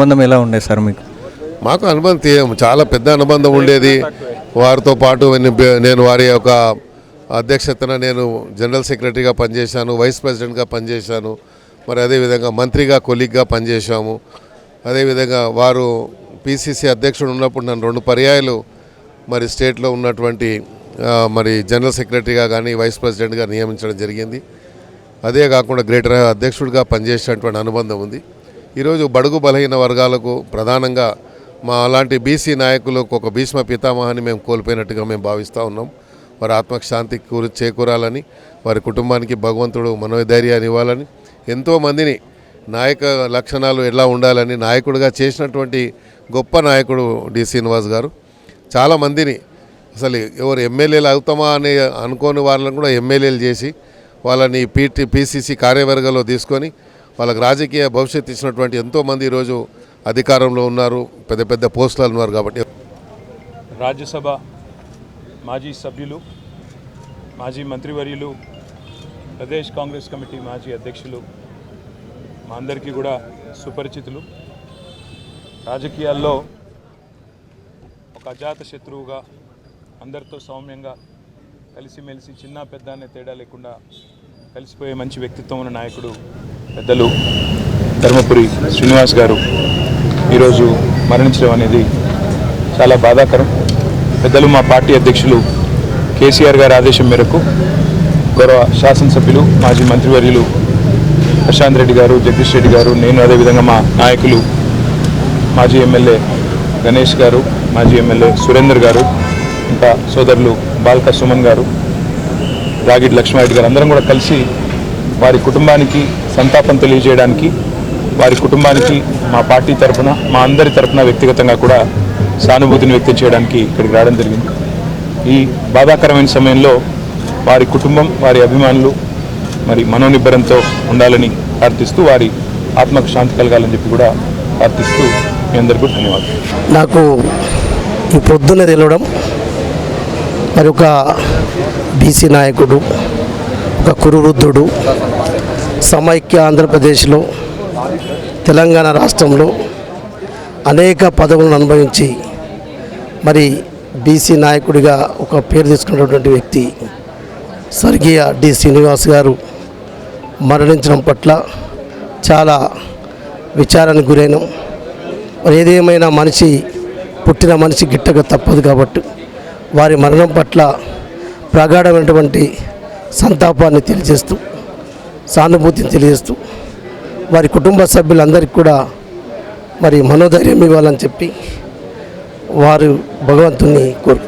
అనుబంధం ఎలా ఉండేది సార్ మీకు? మాకు అనుబంధం చాలా పెద్ద అనుబంధం ఉండేది. వారితో పాటు నేను వారి యొక్క అధ్యక్షతన నేను జనరల్ సెక్రటరీగా పనిచేశాను, వైస్ ప్రెసిడెంట్గా పనిచేశాను, మరి అదేవిధంగా మంత్రిగా కొలీగ్గా పనిచేశాము. అదేవిధంగా వారు పిసిసి అధ్యక్షుడు ఉన్నప్పుడు నన్ను 2 పర్యాయాలు మరి స్టేట్లో ఉన్నటువంటి మరి జనరల్ సెక్రటరీగా కానీ వైస్ ప్రెసిడెంట్గా నియమించడం జరిగింది. అదే కాకుండా గ్రేటర్ అధ్యక్షుడిగా పనిచేసేటువంటి అనుబంధం ఉంది. ఈరోజు బడుగు బలహీన వర్గాలకు ప్రధానంగా మా అలాంటి బీసీ నాయకులకు ఒక భీష్మ పితామహాన్ని మేము కోల్పోయినట్టుగా మేము భావిస్తూ ఉన్నాం. వారి ఆత్మకు శాంతి చేకూరాలని, వారి కుటుంబానికి భగవంతుడు మనోధైర్యాన్ని ఇవ్వాలని, ఎంతోమందిని నాయక లక్షణాలు ఎలా ఉండాలని నాయకుడిగా చేసినటువంటి గొప్ప నాయకుడు డి శ్రీనివాస్ గారు చాలామందిని అసలు ఎవరు ఎమ్మెల్యేలు అవుతామా అని అనుకోని వాళ్ళని కూడా ఎమ్మెల్యేలు చేసి వాళ్ళని పిసిసి కార్యవర్గంలో తీసుకొని వాళ్ళకి రాజకీయ భవిష్యత్తు ఇచ్చినటువంటి ఎంతోమంది ఈరోజు అధికారంలో ఉన్నారు, పెద్ద పెద్ద పోస్టులు ఉన్నారు. కాబట్టి రాజ్యసభ మాజీ సభ్యులు, మాజీ మంత్రివర్యులు, ప్రదేశ్ కాంగ్రెస్ కమిటీ మాజీ అధ్యక్షులు మా అందరికీ కూడా సుపరిచితులు. రాజకీయాల్లో ఒక అజాత శత్రువుగా అందరితో సౌమ్యంగా కలిసిమెలిసి చిన్న పెద్ద అనే తేడా లేకుండా కలిసిపోయే మంచి వ్యక్తిత్వం ఉన్న నాయకుడు పెద్దలు ధర్మపురి శ్రీనివాస్ గారు ఈరోజు మరణించడం అనేది చాలా బాధాకరం. పెద్దలు మా పార్టీ అధ్యక్షులు కేసీఆర్ గారి ఆదేశం మేరకు గౌరవ శాసనసభ్యులు మాజీ మంత్రివర్యులు ప్రశాంత్ రెడ్డి గారు, జగదీష్ రెడ్డి గారు, నేను, అదేవిధంగా మా నాయకులు మాజీ ఎమ్మెల్యే గణేష్ గారు, మాజీ ఎమ్మెల్యే సురేందర్ గారు, ఇంకా సోదరులు బాల్క సుమన్ గారు, రాగిడి లక్ష్మారెడ్డి గారు అందరం కూడా కలిసి వారి కుటుంబానికి సంతాపం తెలియజేయడానికి, వారి కుటుంబానికి మా పార్టీ తరఫున, మా అందరి తరఫున వ్యక్తిగతంగా కూడా సానుభూతిని వ్యక్తం చేయడానికి ఇక్కడికి రావడం జరిగింది. ఈ బాధాకరమైన సమయంలో వారి కుటుంబం, వారి అభిమానులు మరి మనోనిబ్బరంతో ఉండాలని ప్రార్థిస్తూ, వారి ఆత్మకు శాంతి కలగాలని చెప్పి కూడా ప్రార్థిస్తూ మీ అందరికీ ధన్యవాదాలు. నాకు ఈ పొద్దున్న తెలవడం, మరి ఒక బీసీ నాయకుడు, ఒక కురువృద్ధుడు, సమైక్య ఆంధ్రప్రదేశ్లో తెలంగాణ రాష్ట్రంలో అనేక పదవులను అనుభవించి మరి బీసీ నాయకుడిగా ఒక పేరు తీసుకున్నటువంటి వ్యక్తి స్వర్గీయ డి శ్రీనివాస్ గారు మరణించడం పట్ల చాలా విచారానికి గురైనాం. మరి ఏదేమైనా పుట్టిన మనిషి గిట్టక తప్పదు కాబట్టి వారి మరణం పట్ల ప్రగాఢమైనటువంటి సంతాపాన్ని తెలియజేస్తూ, సానుభూతిని తెలియజేస్తూ, వారి కుటుంబ సభ్యులందరికీ కూడా మరి మనోధైర్యం ఇవ్వాలని చెప్పి వారు భగవంతుని కోరుకుంటున్నారు.